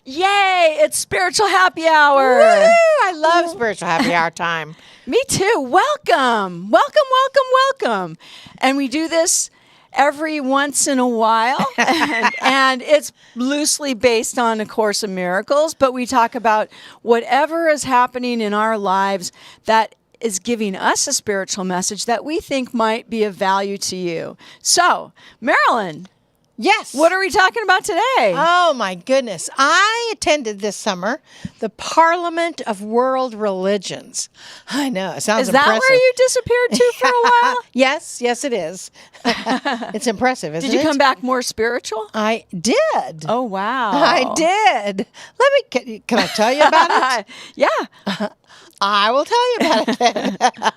Yay! It's spiritual happy hour. Woo! I love spiritual happy hour time. Me too. Welcome. Welcome. And we do this every once in a while. and it's loosely based on A Course in Miracles, but we talk about whatever is happening in our lives that is giving us a spiritual message that we think might be of value to you. So, Marilyn. Yes. What are we talking about today? Oh, my goodness. I attended this summer the Parliament of World Religions. I know. It sounds impressive. Is that where you disappeared to for a while? Yes, it is. It's impressive, isn't it? Did you come back more spiritual? I did. Oh, wow. I did. Can I tell you about it? Yeah. I will tell you about it.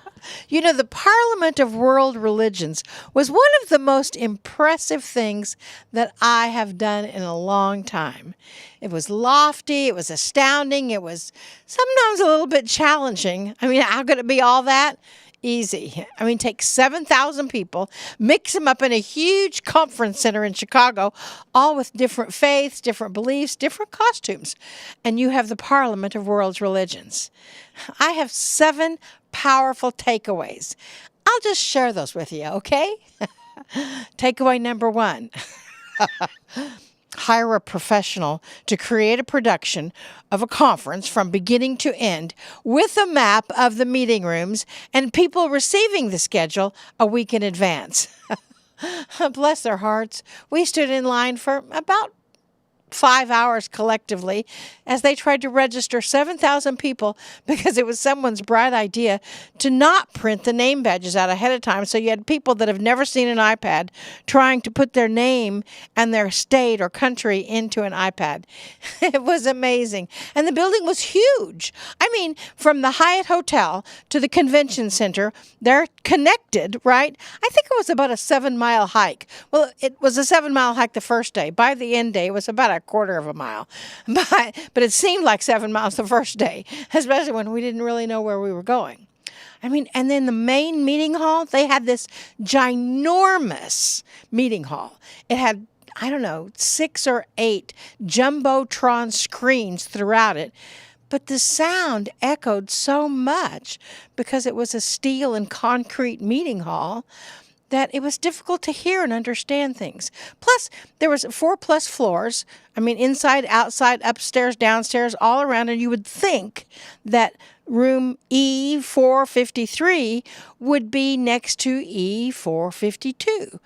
You know, the Parliament of World Religions was one of the most impressive things that I have done in a long time. It was lofty, it was astounding, it was sometimes a little bit challenging. I mean, how could it be all that? Easy. I mean, take 7,000 people, mix them up in a huge conference center in Chicago, all with different faiths, different beliefs, different costumes, and you have the Parliament of World Religions. I have 7 powerful takeaways. I'll just share those with you, okay? Takeaway number 1. Hire a professional to create a production of a conference from beginning to end with a map of the meeting rooms and people receiving the schedule a week in advance. Bless their hearts. We stood in line for about 5 hours collectively as they tried to register 7,000 people because it was someone's bright idea to not print the name badges out ahead of time. So you had people that have never seen an iPad trying to put their name and their state or country into an iPad. It was amazing. And the building was huge. I mean, from the Hyatt Hotel to the convention center, they're connected, right? I think it was about a 7-mile hike. Well, it was a 7-mile hike the first day. By the end day, it was about a quarter of a mile. But it seemed like 7 miles the first day, especially when we didn't really know where we were going. I mean, and then the main meeting hall, they had this ginormous meeting hall. It had, 6 or 8 Jumbotron screens throughout it. But the sound echoed so much because it was a steel and concrete meeting hall that it was difficult to hear and understand things. Plus, there was 4+ floors. I mean, inside, outside, upstairs, downstairs, all around. And you would think that room E453 would be next to E452.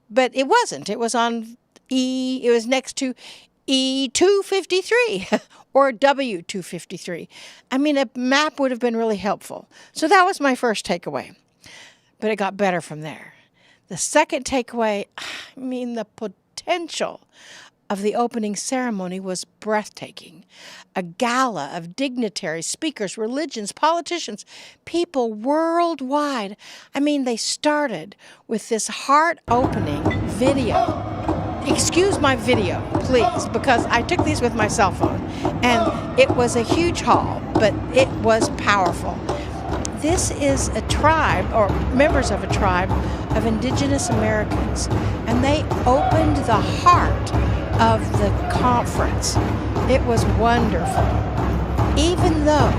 But it wasn't. It was it was next to E253 or W253. I mean, a map would have been really helpful. So that was my first takeaway. But it got better from there. The second takeaway, the potential of the opening ceremony was breathtaking. A gala of dignitaries, speakers, religions, politicians, people worldwide. They started with this heart-opening video. Excuse my video, please, because I took these with my cell phone. And it was a huge hall, but it was powerful. This is a tribe, or members of a tribe, of indigenous Americans, and they opened the heart of the conference. It was wonderful. Even though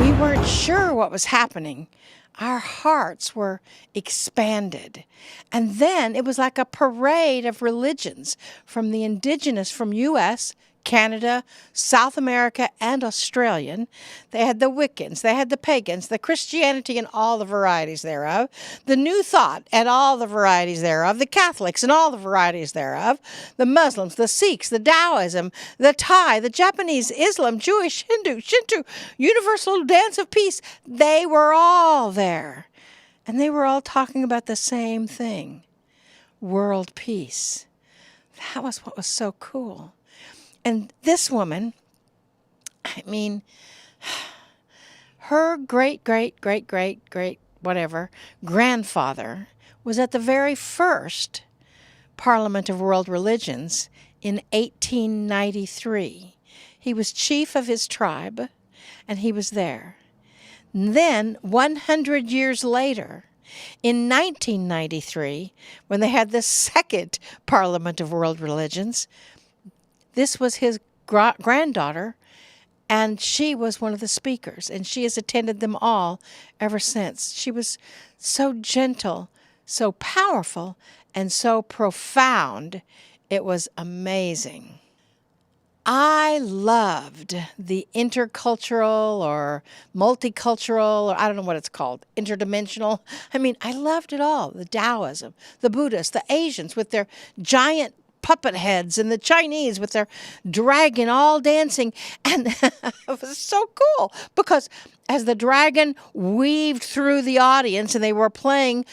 we weren't sure what was happening, our hearts were expanded. And then it was like a parade of religions from the indigenous, from U.S., Canada, South America, and Australian. They had the Wiccans, they had the pagans, the Christianity and all the varieties thereof, the New Thought and all the varieties thereof, the Catholics and all the varieties thereof, the Muslims, the Sikhs, the Taoism, the Thai, the Japanese, Islam, Jewish, Hindu, Shinto, Universal Dance of Peace. They were all there. And they were all talking about the same thing, world peace. That was what was so cool. And this woman, her great grandfather was at the very first Parliament of World Religions in 1893. He was chief of his tribe, and he was there. And then, 100 years later, in 1993, when they had the second Parliament of World Religions, this was his granddaughter, and she was one of the speakers, and she has attended them all ever since. She was so gentle, so powerful, and so profound. It was amazing. I loved the intercultural or multicultural, or I don't know what it's called, interdimensional. I mean, I loved it all. The Taoism, the Buddhists, the Asians with their giant puppet heads, and the Chinese with their dragon all dancing. And it was so cool because as the dragon weaved through the audience and they were playing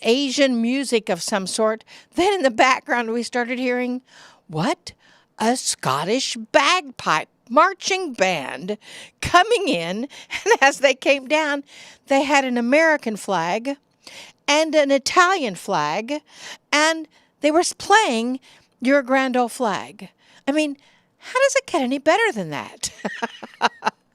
Asian music of some sort, then in the background we started hearing, what? A Scottish bagpipe marching band coming in. And as they came down, they had an American flag and an Italian flag, and they were playing Your Grand Old Flag. I mean, how does it get any better than that?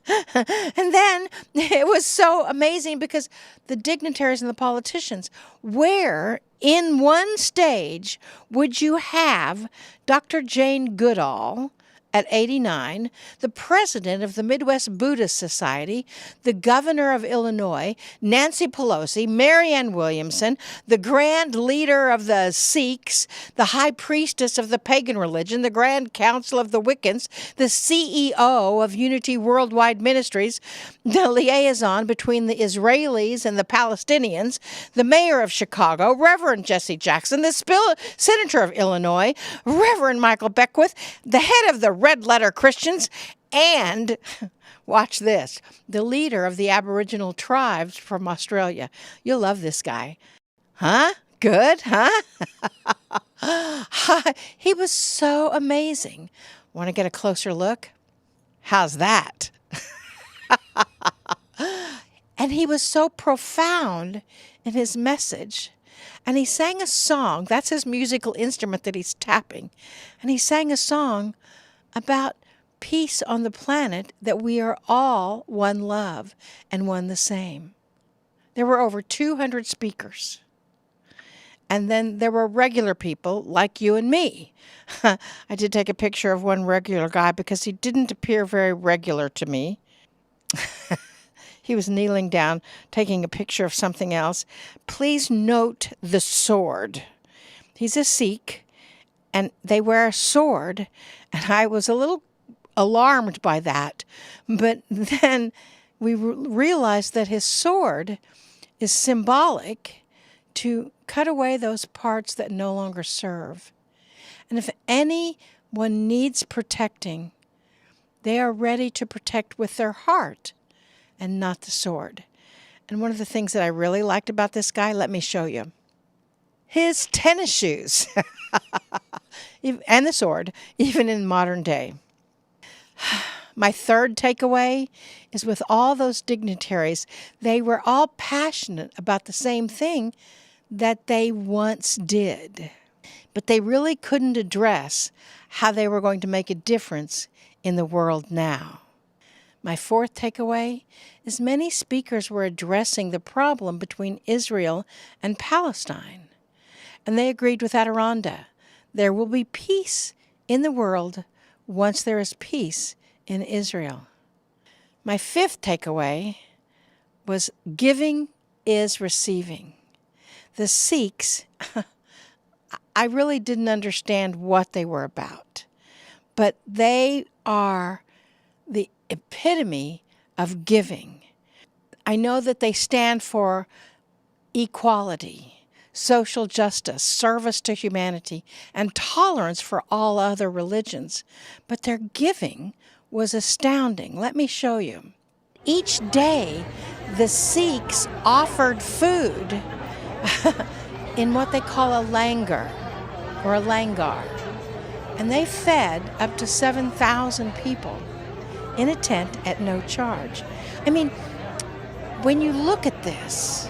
And then it was so amazing because the dignitaries and the politicians, where in one stage would you have Dr. Jane Goodall at 89, the president of the Midwest Buddhist Society, the governor of Illinois, Nancy Pelosi, Marianne Williamson, the grand leader of the Sikhs, the high priestess of the pagan religion, the grand council of the Wiccans, the CEO of Unity Worldwide Ministries, the liaison between the Israelis and the Palestinians, the mayor of Chicago, Reverend Jesse Jackson, the senator of Illinois, Reverend Michael Beckwith, the head of the Red Letter Christians, and, watch this, the leader of the Aboriginal tribes from Australia. You'll love this guy. Huh? Good, huh? He was so amazing. Want to get a closer look? How's that? And he was so profound in his message. And he sang a song. That's his musical instrument that he's tapping. And he sang a song about peace on the planet, that we are all one love and one the same. There were over 200 speakers. And then there were regular people like you and me. I did take a picture of one regular guy because he didn't appear very regular to me. He was kneeling down, taking a picture of something else. Please note the sword. He's a Sikh, and they wear a sword, and I was a little alarmed by that. But then we realized that his sword is symbolic to cut away those parts that no longer serve. And if anyone needs protecting, they are ready to protect with their heart and not the sword. And one of the things that I really liked about this guy, let me show you. His tennis shoes and the sword, even in modern day. My third takeaway is with all those dignitaries, they were all passionate about the same thing that they once did. But they really couldn't address how they were going to make a difference in the world now. My fourth takeaway is many speakers were addressing the problem between Israel and Palestine. And they agreed with Adironda. There will be peace in the world once there is peace in Israel. My fifth takeaway was giving is receiving. The Sikhs, I really didn't understand what they were about, but they are the epitome of giving. I know that they stand for equality, social justice, service to humanity, and tolerance for all other religions. But their giving was astounding. Let me show you. Each day, the Sikhs offered food in what they call a langar or a langar. And they fed up to 7,000 people in a tent at no charge. I mean, when you look at this,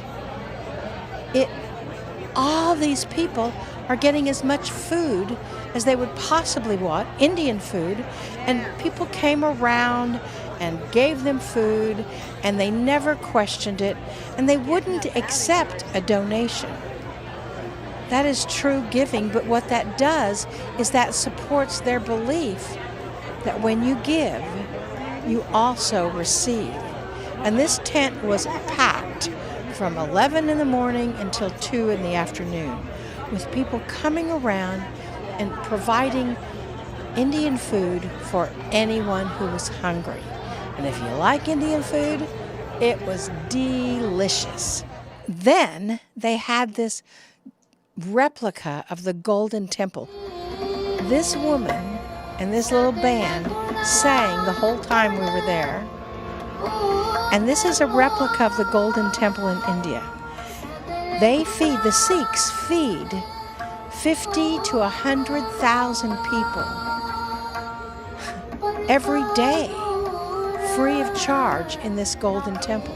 all these people are getting as much food as they would possibly want, Indian food, and people came around and gave them food, and they never questioned it, and they wouldn't accept a donation. That is true giving, but what that does is that supports their belief that when you give, you also receive. And this tent was packed from 11 in the morning until 2 in the afternoon, with people coming around and providing Indian food for anyone who was hungry. And if you like Indian food, it was delicious. Then they had this replica of the Golden Temple. This woman and this little band sang the whole time we were there. And this is a replica of the Golden Temple in India. The Sikhs feed 50 to 100,000 people every day, free of charge in this Golden Temple.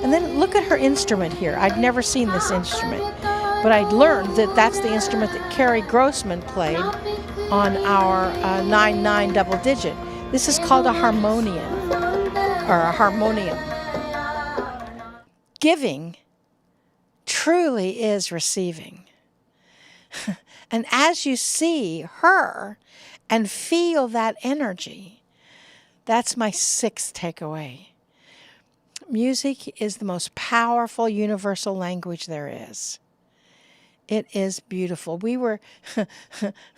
And then look at her instrument here. I'd never seen this instrument, but I'd learned that that's the instrument that Carrie Grossman played on our 9/9 double digit. This is called a harmonium, or a harmonium. Giving truly is receiving. And as you see her and feel that energy, that's my 6th takeaway. Music is the most powerful universal language there is. It is beautiful. We were,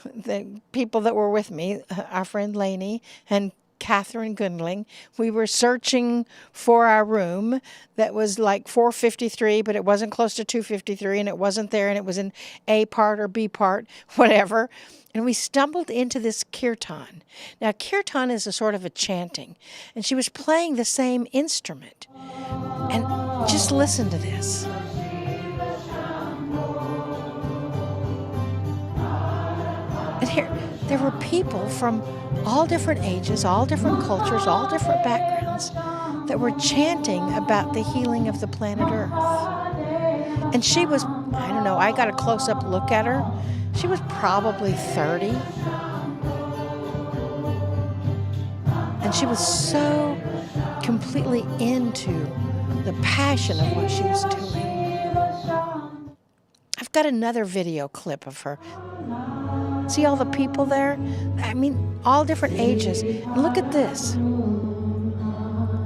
the people that were with me, our friend Lainey and Catherine Gundling, we were searching for our room that was like 453, but it wasn't close to 253, and it wasn't there, and it was in A part or B part, whatever. And we stumbled into this kirtan. Now, kirtan is a sort of a chanting, and she was playing the same instrument. And just listen to this. And here, there were people from all different ages, all different cultures, all different backgrounds that were chanting about the healing of the planet Earth. And she was, I don't know, I got a close-up look at her. She was probably 30. And she was so completely into the passion of what she was doing. I've got another video clip of her. See all the people there? I mean, all different ages. And look at this.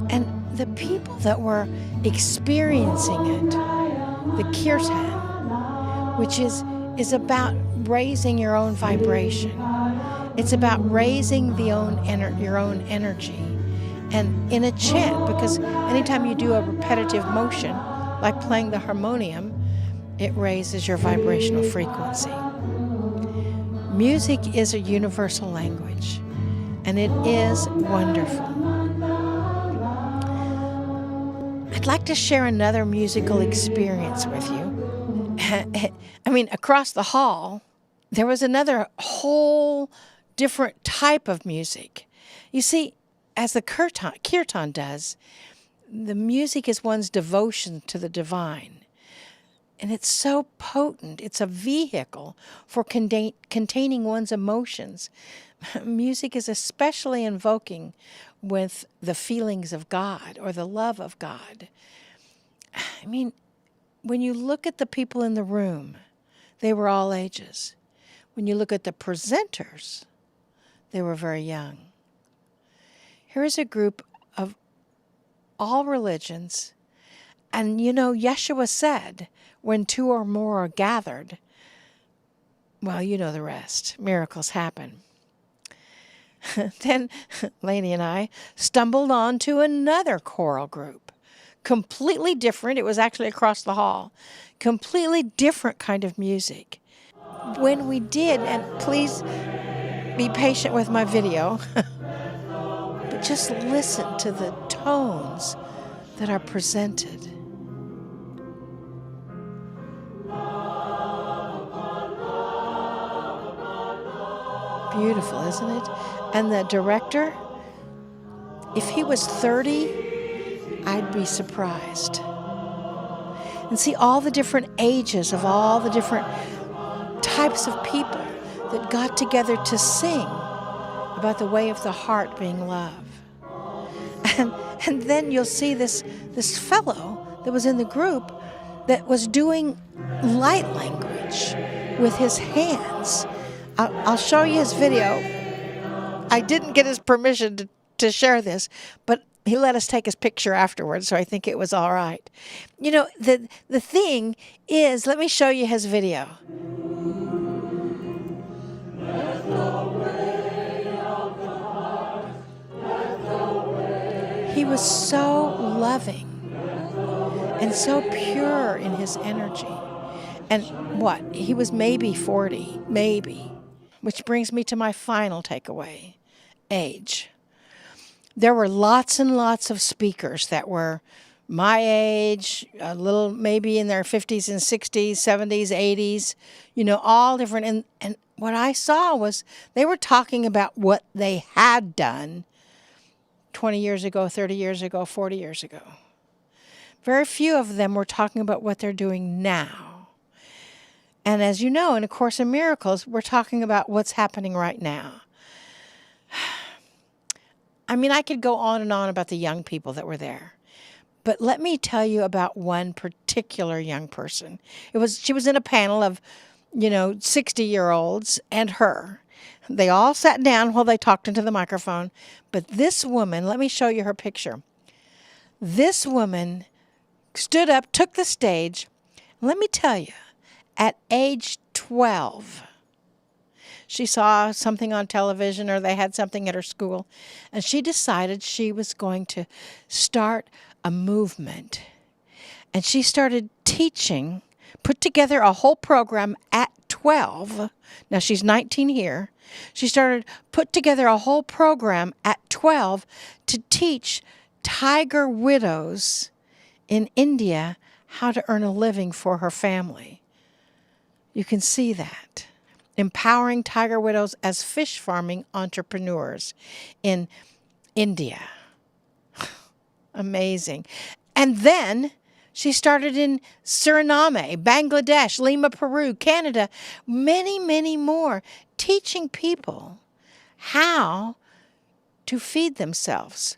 And the people that were experiencing it, the kirtan, which is about raising your own vibration. It's about raising your own energy. And in a chant, because anytime you do a repetitive motion, like playing the harmonium, it raises your vibrational frequency. Music is a universal language, and it is wonderful. I'd like to share another musical experience with you. I mean, across the hall, there was another whole different type of music. You see, as the kirtan does, the music is one's devotion to the divine. And it's so potent. It's a vehicle for containing one's emotions. Music is especially invoking with the feelings of God or the love of God. I mean, when you look at the people in the room, they were all ages. When you look at the presenters, they were very young. Here is a group of all religions. And you know, Yeshua said, when 2 or more are gathered, well, you know the rest. Miracles happen. Then Lainey and I stumbled on to another choral group. Completely different. It was actually across the hall. Completely different kind of music. When we did, and please be patient with my video, but just listen to the tones that are presented. Beautiful, isn't it? And the director, if he was 30, I'd be surprised. And see all the different ages of all the different types of people that got together to sing about the way of the heart being love. And then you'll see this fellow that was in the group that was doing light language with his hands. I'll show you his video. I didn't get his permission to share this, but he let us take his picture afterwards, so I think it was all right. You know, the thing is, let me show you his video. He was so loving and so pure in his energy. And what? He was maybe 40, maybe. Which brings me to my final takeaway, age. There were lots and lots of speakers that were my age, a little maybe in their 50s and 60s, 70s, 80s, you know, all different. And what I saw was they were talking about what they had done 20 years ago, 30 years ago, 40 years ago. Very few of them were talking about what they're doing now. And as you know, in A Course in Miracles, we're talking about what's happening right now. I mean, I could go on and on about the young people that were there. But let me tell you about one particular young person. She was in a panel of, 60-year-olds and her. They all sat down while they talked into the microphone. But this woman, let me show you her picture. This woman stood up, took the stage. Let me tell you, at age 12, she saw something on television or they had something at her school, and she decided she was going to start a movement. And she started teaching, put together a whole program at 12. Now she's 19 here. She started put together a whole program at 12 to teach tiger widows in India how to earn a living for her family. You can see that. Empowering tiger widows as fish farming entrepreneurs in India. Amazing. And then she started in Suriname, Bangladesh, Lima, Peru, Canada, many, many more, teaching people how to feed themselves.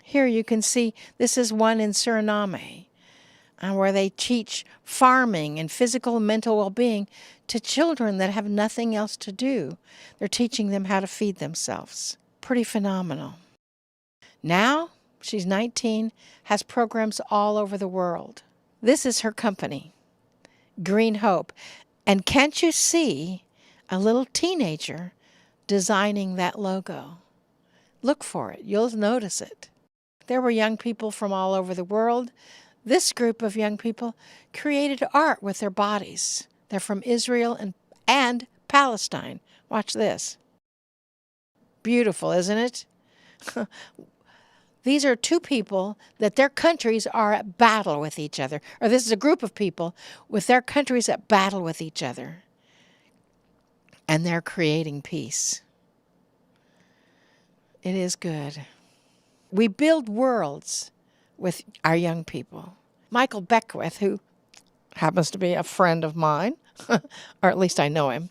Here you can see, this is one in Suriname, where they teach farming and physical and mental well-being to children that have nothing else to do. They're teaching them how to feed themselves. Pretty phenomenal. Now, she's 19, has programs all over the world. This is her company, Green Hope. And can't you see a little teenager designing that logo? Look for it. You'll notice it. There were young people from all over the world. This group of young people created art with their bodies. They're from Israel and Palestine. Watch this. Beautiful, isn't it? These are two people that their countries are at battle with each other. Or this is a group of people with their countries at battle with each other. And they're creating peace. It is good. We build worlds with our young people. Michael Beckwith, who happens to be a friend of mine, or at least I know him.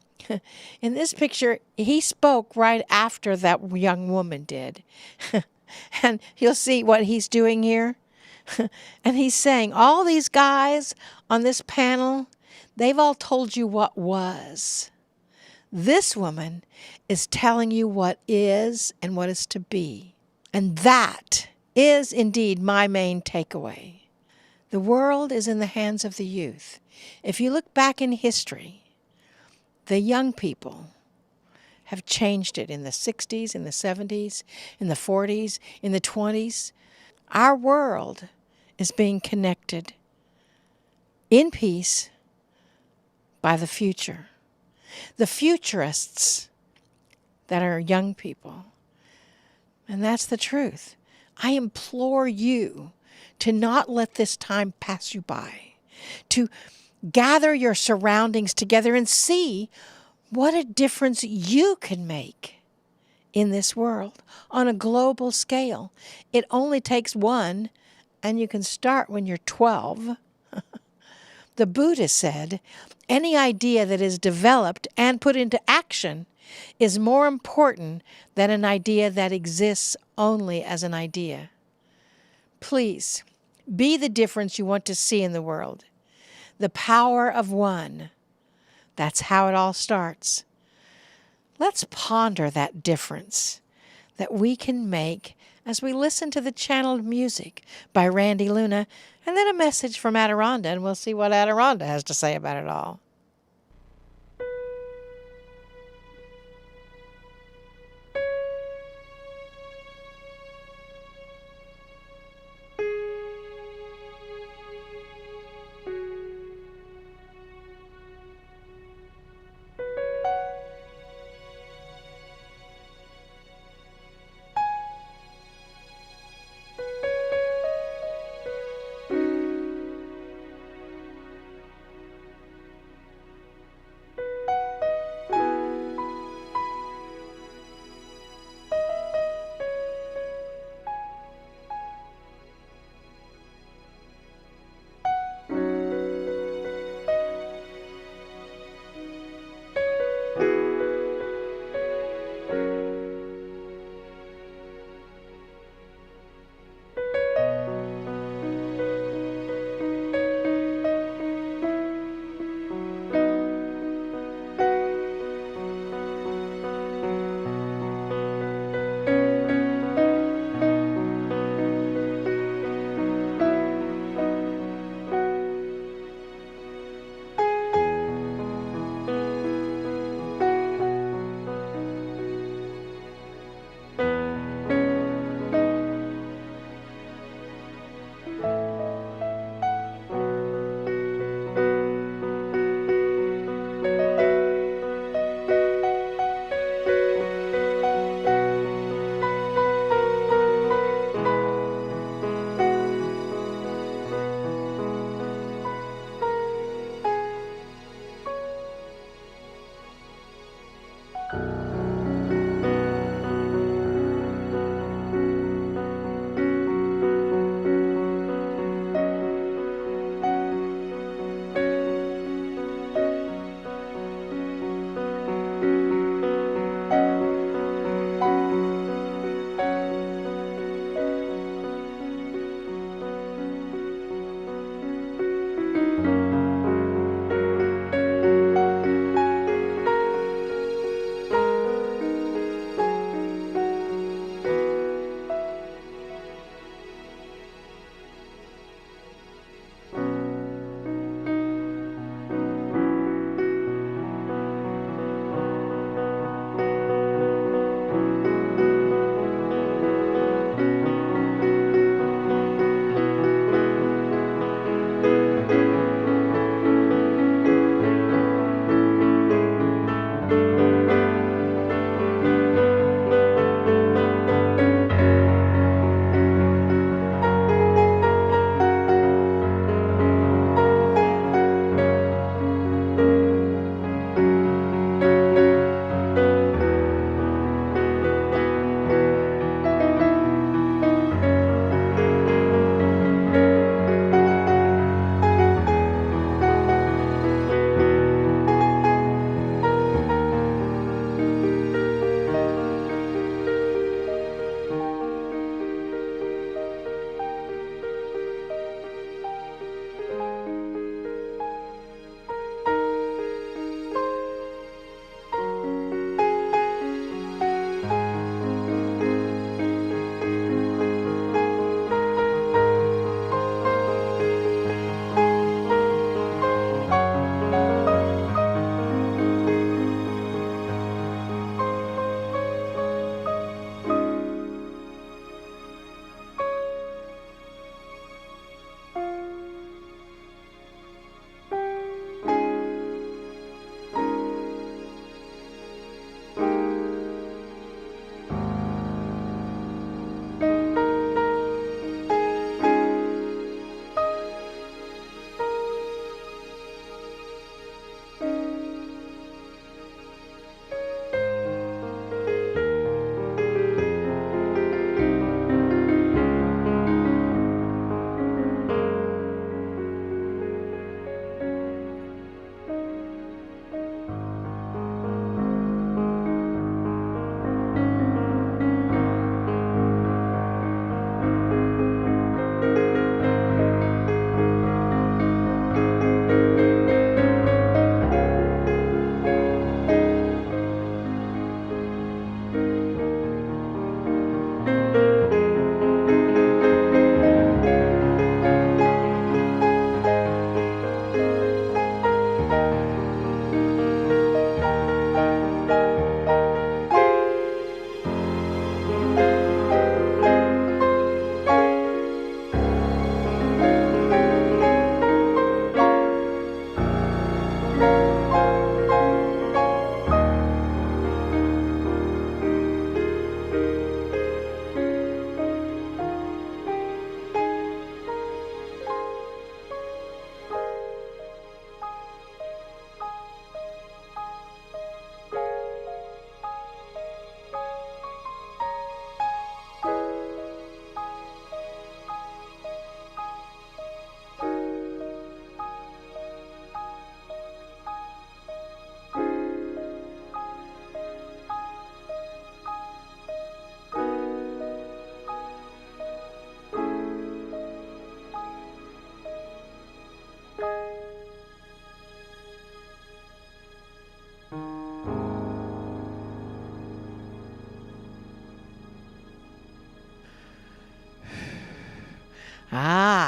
In this picture, he spoke right after that young woman did. And you'll see what he's doing here. And he's saying, all these guys on this panel, they've all told you what was. This woman is telling you what is and what is to be. And that is indeed my main takeaway. The world is in the hands of the youth. If you look back in history, the young people have changed it in the 60s, in the 70s, in the 40s, in the 20s. Our world is being connected in peace by the future. The futurists that are young people. And that's the truth. I implore you to not let this time pass you by, to gather your surroundings together and see what a difference you can make in this world on a global scale. It only takes one, and you can start when you're 12. The Buddha said, any idea that is developed and put into action is more important than an idea that exists only as an idea. Please, be the difference you want to see in the world. The power of one. That's how it all starts. Let's ponder that difference that we can make as we listen to the channeled music by Randy Luna, and then a message from Adironda, and we'll see what Adironda has to say about it all.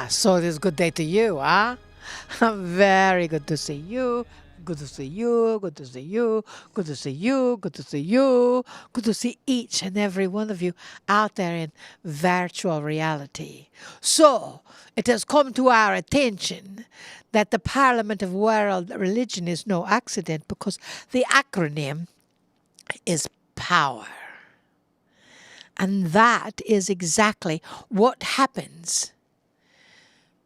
So it is a good day to you, huh? Very good to see you. Good to see you. Good to see you. Good to see you. Good to see you. Good to see each and every one of you out there in virtual reality. So it has come to our attention that the Parliament of World Religion is no accident, because the acronym is power. And that is exactly what happens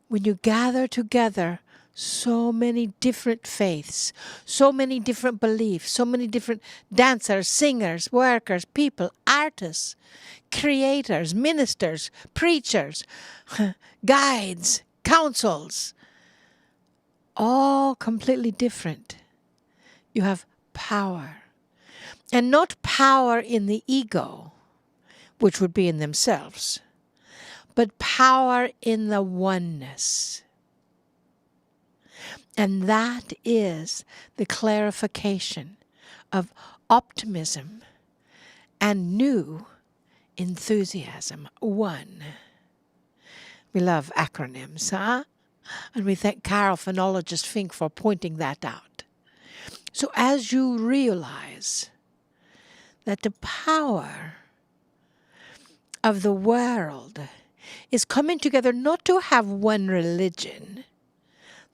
when you gather together so many different faiths, so many different beliefs, so many different dancers, singers, workers, people, artists, creators, ministers, preachers, guides, councils, all completely different. You have power. And not power in the ego, which would be in themselves, but power in the oneness. And that is the clarification of optimism and new enthusiasm. One. We love acronyms, huh? And we thank Carol Phonologist Fink for pointing that out. So as you realize that the power of the world is coming together not to have one religion.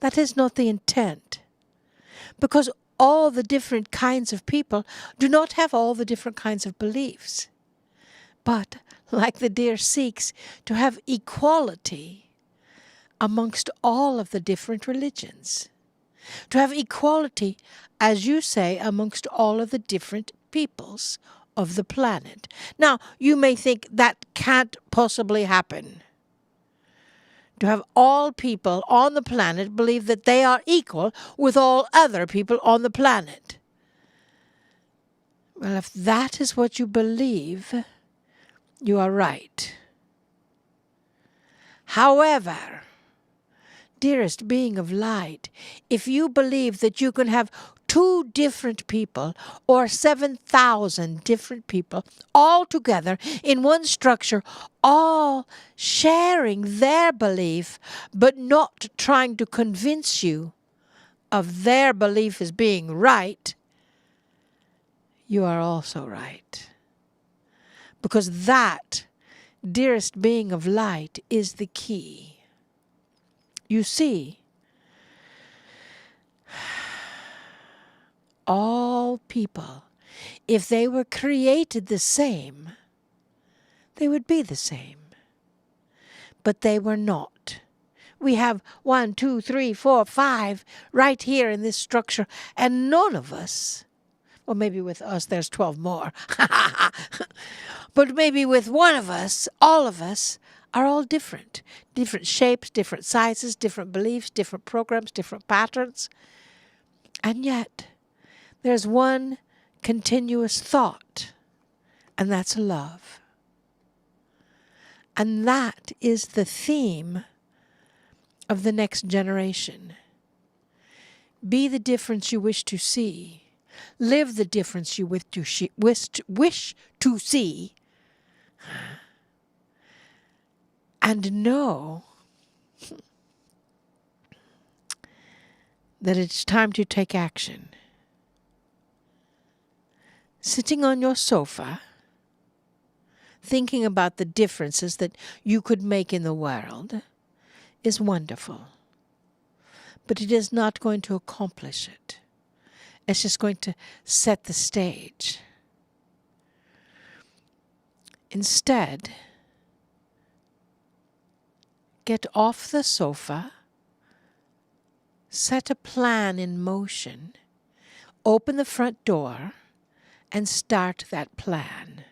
That is not the intent. Because all the different kinds of people do not have all the different kinds of beliefs. But, like the dear Sikhs, to have equality amongst all of the different religions. To have equality, as you say, amongst all of the different peoples of the planet. Now, you may think that can't possibly happen. To have all people on the planet believe that they are equal with all other people on the planet. Well, if that is what you believe, you are right. However, dearest being of light, if you believe that you can have 2 different people or 7,000 different people all together in one structure, all sharing their belief, but not trying to convince you of their belief as being right, you are also right. Because that, dearest being of light, is the key. You see, all people, if they were created the same, they would be the same. But they were not. We have 1, 2, 3, 4, 5 right here in this structure, and none of us, well, maybe with us there's 12 more, but maybe with one of us, all of us, are all different. Different shapes, different sizes, different beliefs, different programs, different patterns. And yet, there's one continuous thought, and that's love. And that is the theme of the next generation. Be the difference you wish to see. Live the difference you wish to see. And know that it's time to take action. Sitting on your sofa, thinking about the differences that you could make in the world is wonderful. But it is not going to accomplish it. It's just going to set the stage. Instead, get off the sofa, set a plan in motion, open the front door, and start that plan.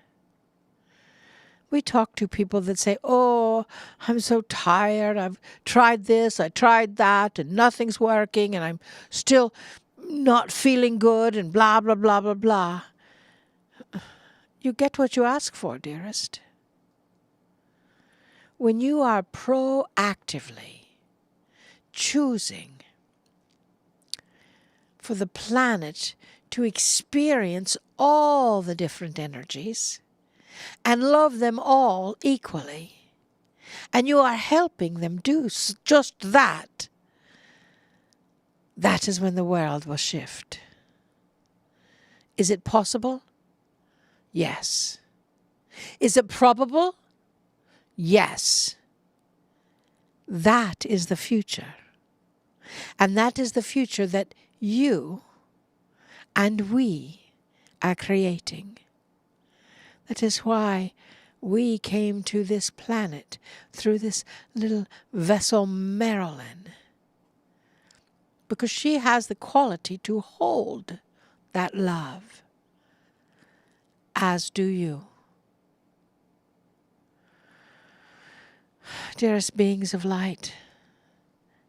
We talk to people that say, oh, I'm so tired. I've tried this, I tried that, and nothing's working, and I'm still not feeling good, and blah, blah, blah, blah, blah. You get what you ask for, dearest. When you are proactively choosing for the planet to experience all the different energies and love them all equally, and you are helping them do just that, that is when the world will shift. Is it possible? Yes. Is it probable? Yes. That is the future. And that is the future that you and we are creating. That is why we came to this planet through this little vessel, Marilyn, because she has the quality to hold that love, as do you. Dearest beings of light,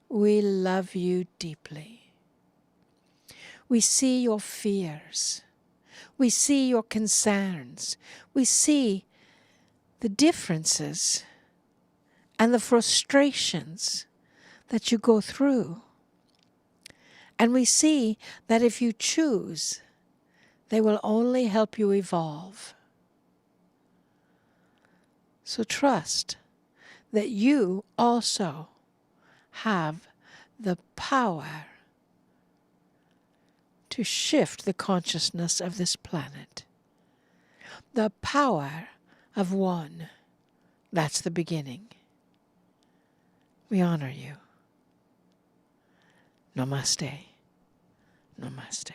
we love you deeply. We see your fears. We see your concerns. We see the differences and the frustrations that you go through. And we see that if you choose, they will only help you evolve. So trust that you also have the power to shift the consciousness of this planet. The power of one. That's the beginning. We honor you. Namaste. Namaste.